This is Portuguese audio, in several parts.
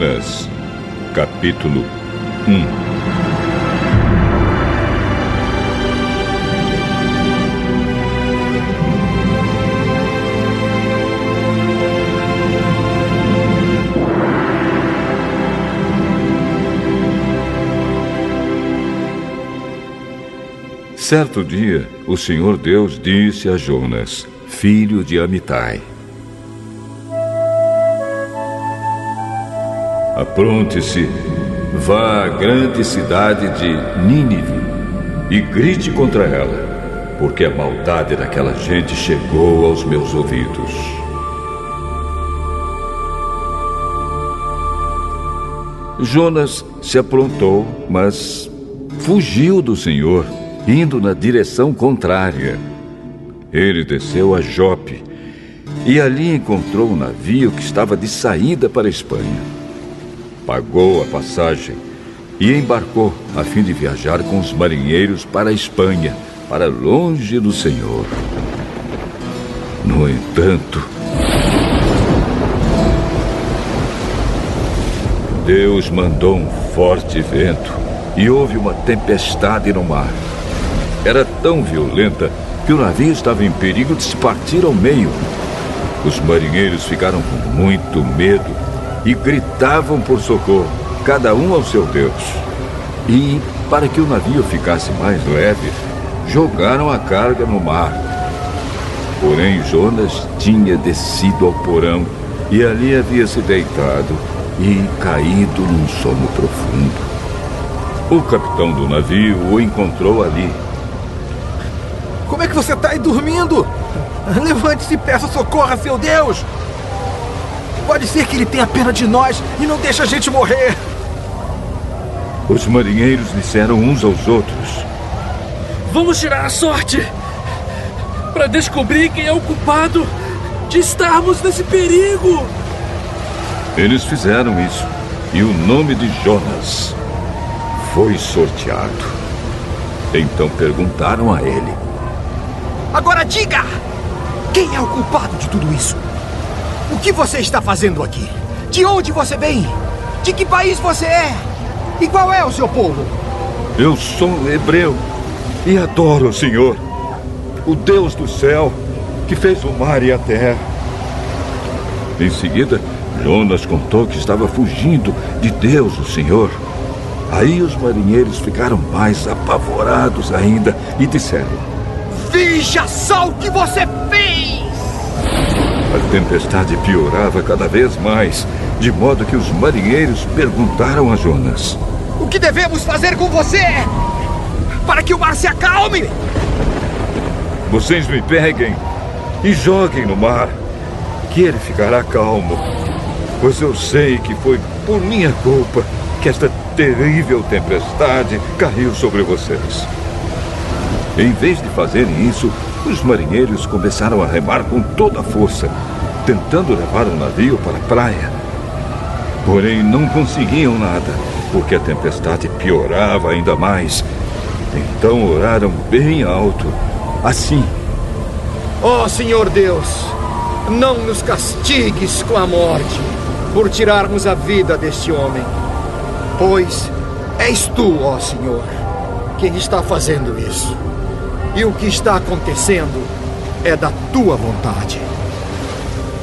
Jonas, capítulo 1. Certo dia, o Senhor Deus disse a Jonas, filho de Amitai: apronte-se, vá à grande cidade de Nínive e grite contra ela, porque a maldade daquela gente chegou aos meus ouvidos. Jonas se aprontou, mas fugiu do Senhor, indo na direção contrária. Ele desceu a Jope e ali encontrou um navio que estava de saída para a Espanha. Pagou a passagem e embarcou a fim de viajar com os marinheiros para a Espanha, para longe do Senhor. No entanto, Deus mandou um forte vento e houve uma tempestade no mar. Era tão violenta que o navio estava em perigo de se partir ao meio. Os marinheiros ficaram com muito medo e gritavam por socorro, cada um ao seu Deus. E, para que o navio ficasse mais leve, jogaram a carga no mar. Porém, Jonas tinha descido ao porão e ali havia se deitado e caído num sono profundo. O capitão do navio o encontrou ali. Como é que você está aí dormindo? Levante-se e peça socorro a seu Deus! Pode ser que ele tenha pena de nós e não deixe a gente morrer. Os marinheiros disseram uns aos outros: vamos tirar a sorte para descobrir quem é o culpado de estarmos nesse perigo. Eles fizeram isso e o nome de Jonas foi sorteado. Então perguntaram a ele: agora diga! Quem é o culpado de tudo isso? O que você está fazendo aqui? De onde você vem? De que país você é? E qual é o seu povo? Eu sou hebreu e adoro o Senhor, o Deus do céu, que fez o mar e a terra. Em seguida, Jonas contou que estava fugindo de Deus, o Senhor. Aí os marinheiros ficaram mais apavorados ainda e disseram: veja só o que você fez! A tempestade piorava cada vez mais, de modo que os marinheiros perguntaram a Jonas: o que devemos fazer com você para que o mar se acalme? Vocês me peguem e joguem no mar, que ele ficará calmo, pois eu sei que foi por minha culpa que esta terrível tempestade caiu sobre vocês. Em vez de fazerem isso, os marinheiros começaram a remar com toda a força, tentando levar o navio para a praia. Porém, não conseguiam nada, porque a tempestade piorava ainda mais. Então oraram bem alto, assim: ó Senhor Deus, não nos castigues com a morte por tirarmos a vida deste homem, pois és tu, ó Senhor, quem está fazendo isso. E o que está acontecendo é da tua vontade.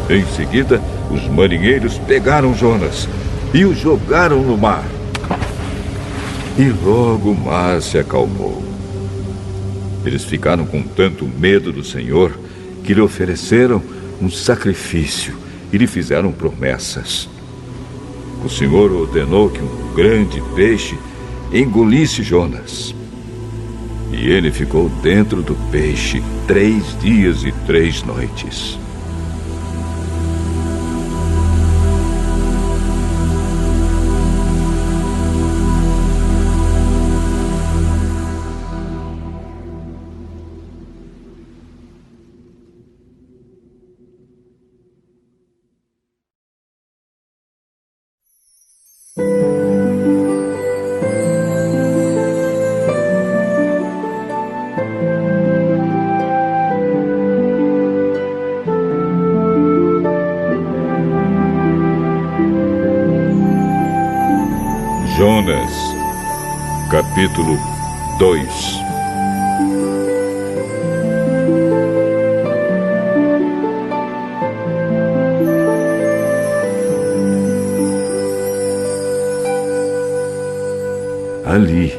Em seguida, os marinheiros pegaram Jonas e o jogaram no mar. E logo o mar se acalmou. Eles ficaram com tanto medo do Senhor que lhe ofereceram um sacrifício e lhe fizeram promessas. O Senhor ordenou que um grande peixe engolisse Jonas. E ele ficou dentro do peixe 3 dias e 3 noites. capítulo 2. Ali,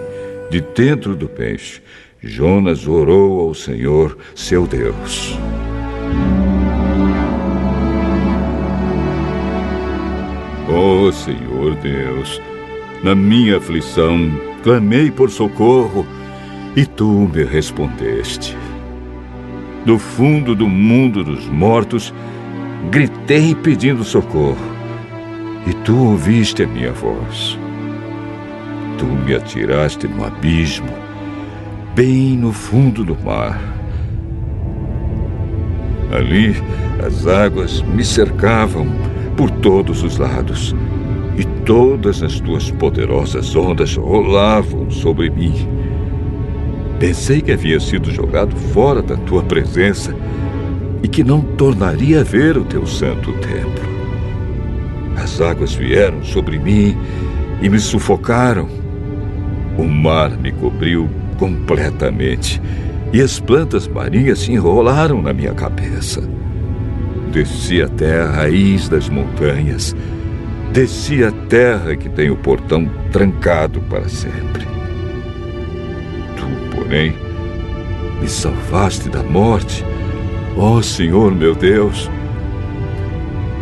de dentro do peixe, Jonas orou ao Senhor, seu Deus. Ó Senhor Deus, na minha aflição, clamei por socorro e tu me respondeste. Do fundo do mundo dos mortos, gritei pedindo socorro e tu ouviste a minha voz. Tu me atiraste no abismo, bem no fundo do mar. Ali, as águas me cercavam por todos os lados, e todas as tuas poderosas ondas rolavam sobre mim. Pensei que havia sido jogado fora da tua presença e que não tornaria a ver o teu santo templo. As águas vieram sobre mim e me sufocaram. O mar me cobriu completamente e as plantas marinhas se enrolaram na minha cabeça. Desci até a raiz das montanhas. Desci a terra que tem o portão trancado para sempre. Tu, porém, me salvaste da morte, ó Senhor meu Deus.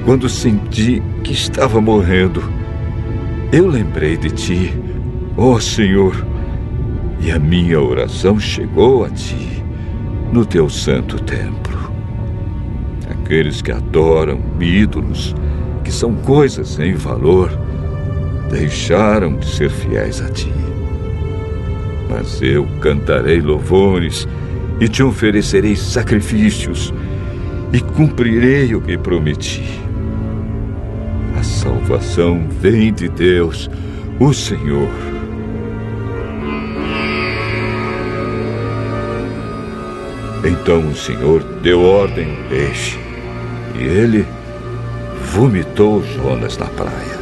Quando senti que estava morrendo, eu lembrei de ti, ó Senhor, e a minha oração chegou a ti, no teu santo templo. Aqueles que adoram ídolos, que são coisas sem valor, deixaram de ser fiéis a ti. Mas eu cantarei louvores e te oferecerei sacrifícios e cumprirei o que prometi. A salvação vem de Deus, o Senhor. Então o Senhor deu ordem ao peixe e ele vomitou Jonas na praia.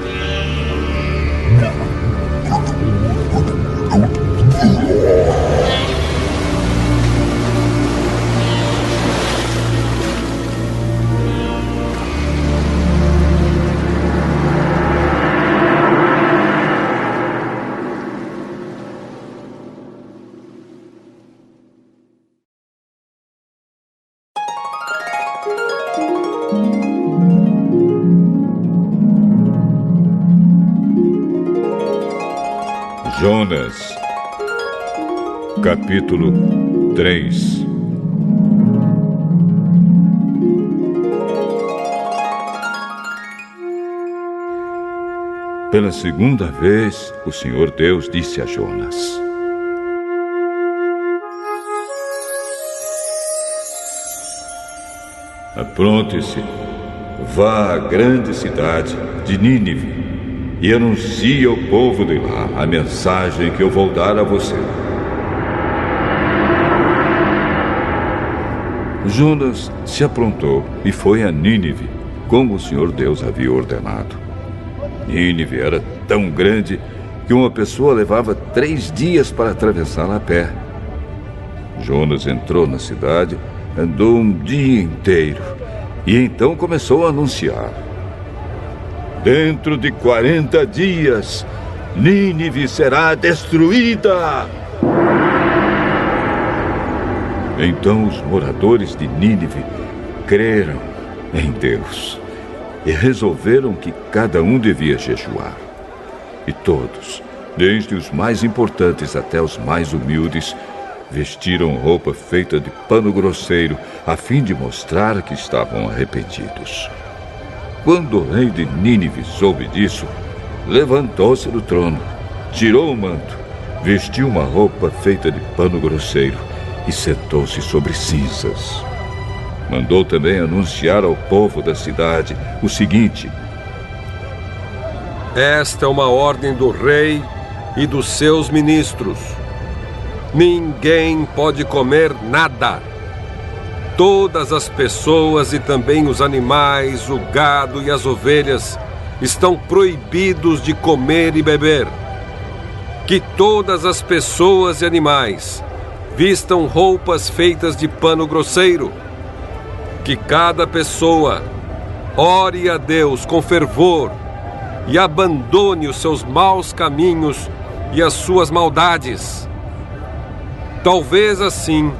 Jonas, capítulo 3. Pela segunda vez, o Senhor Deus disse a Jonas: apronte-se, vá à grande cidade de Nínive e anuncie ao povo de lá a mensagem que eu vou dar a você. Jonas se aprontou e foi a Nínive, como o Senhor Deus havia ordenado. Nínive era tão grande que uma pessoa levava 3 dias para atravessá-la a pé. Jonas entrou na cidade, andou um dia inteiro e então começou a anunciar: dentro de 40 dias, Nínive será destruída. Então os moradores de Nínive creram em Deus e resolveram que cada um devia jejuar. E todos, desde os mais importantes até os mais humildes, vestiram roupa feita de pano grosseiro a fim de mostrar que estavam arrependidos. Quando o rei de Nínive soube disso, levantou-se do trono, tirou o manto, vestiu uma roupa feita de pano grosseiro e sentou-se sobre cinzas. Mandou também anunciar ao povo da cidade o seguinte: esta é uma ordem do rei e dos seus ministros. Ninguém pode comer nada. Todas as pessoas e também os animais, o gado e as ovelhas estão proibidos de comer e beber. que todas as pessoas e animais vistam roupas feitas de pano grosseiro, que cada pessoa ore a Deus com fervor e abandone os seus maus caminhos e as suas maldades. Talvez assim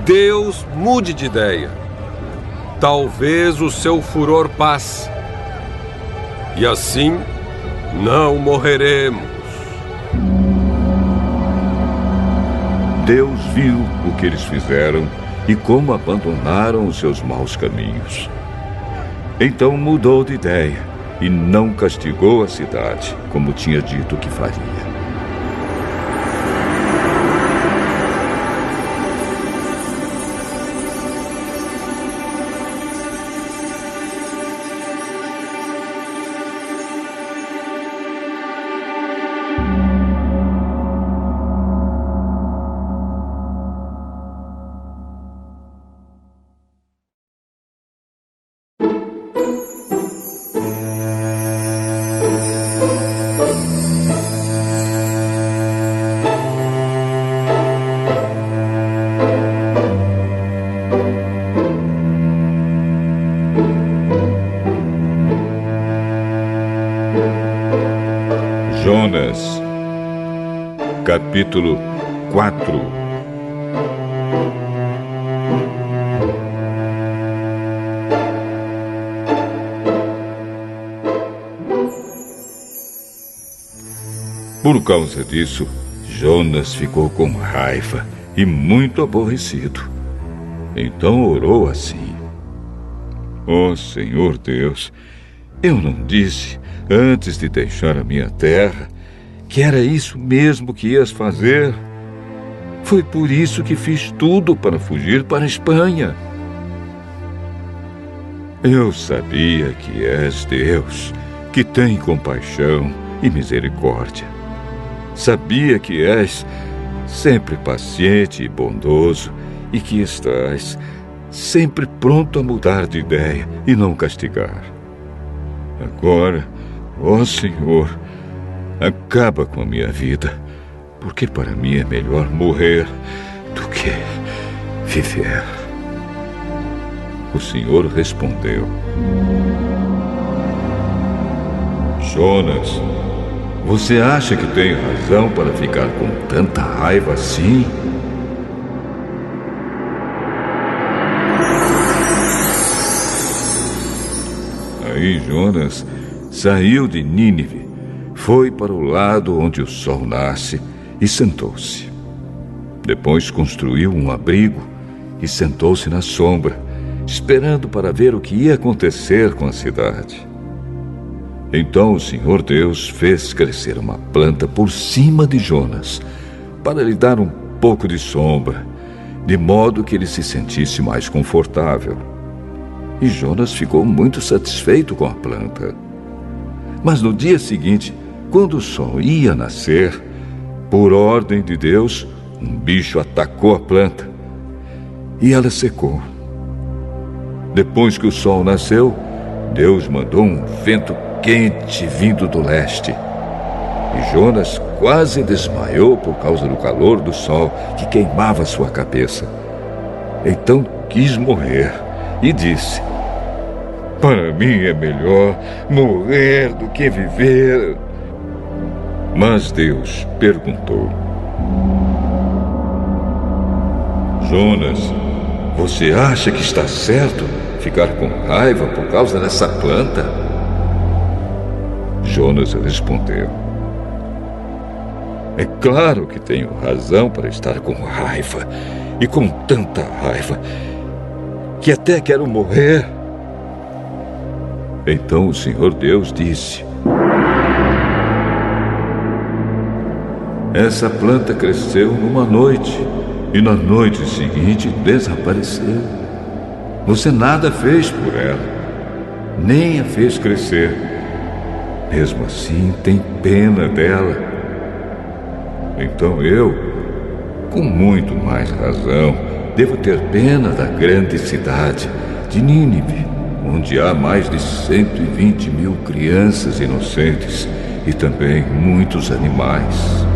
Deus mude de ideia. Talvez o seu furor passe. E assim não morreremos. Deus viu o que eles fizeram e como abandonaram os seus maus caminhos. Então mudou de ideia e não castigou a cidade, como tinha dito que faria. Jonas, capítulo 4. Por causa disso, Jonas ficou com raiva e muito aborrecido. Então orou assim: Ó Senhor Deus, eu não disse, antes de deixar a minha terra, que era isso mesmo que ias fazer? Foi por isso que fiz tudo para fugir para a Espanha. Eu sabia que és Deus, que tem compaixão e misericórdia. Sabia que és sempre paciente e bondoso e que estás sempre pronto a mudar de ideia e não castigar. Agora, ó Senhor, acaba com a minha vida, porque para mim é melhor morrer do que viver. O Senhor respondeu: Jonas, você acha que tem razão para ficar com tanta raiva assim? Aí Jonas saiu de Nínive, foi para o lado onde o sol nasce e sentou-se. Depois construiu um abrigo e sentou-se na sombra, esperando para ver o que ia acontecer com a cidade. Então o Senhor Deus fez crescer uma planta por cima de Jonas, para lhe dar um pouco de sombra, de modo que ele se sentisse mais confortável. E Jonas ficou muito satisfeito com a planta. Mas no dia seguinte, quando o sol ia nascer, por ordem de Deus, um bicho atacou a planta e ela secou. Depois que o sol nasceu, Deus mandou um vento quente vindo do leste. E Jonas quase desmaiou por causa do calor do sol que queimava sua cabeça. Então quis morrer e disse: para mim é melhor morrer do que viver. Mas Deus perguntou: Jonas, você acha que está certo ficar com raiva por causa dessa planta? Jonas respondeu: é claro que tenho razão para estar com raiva, e com tanta raiva que até quero morrer. Então o Senhor Deus disse: essa planta cresceu numa noite, e na noite seguinte desapareceu. Você nada fez por ela, nem a fez crescer. Mesmo assim, tem pena dela. Então eu, com muito mais razão, devo ter pena da grande cidade de Nínive, onde há mais de 120 mil crianças inocentes e também muitos animais.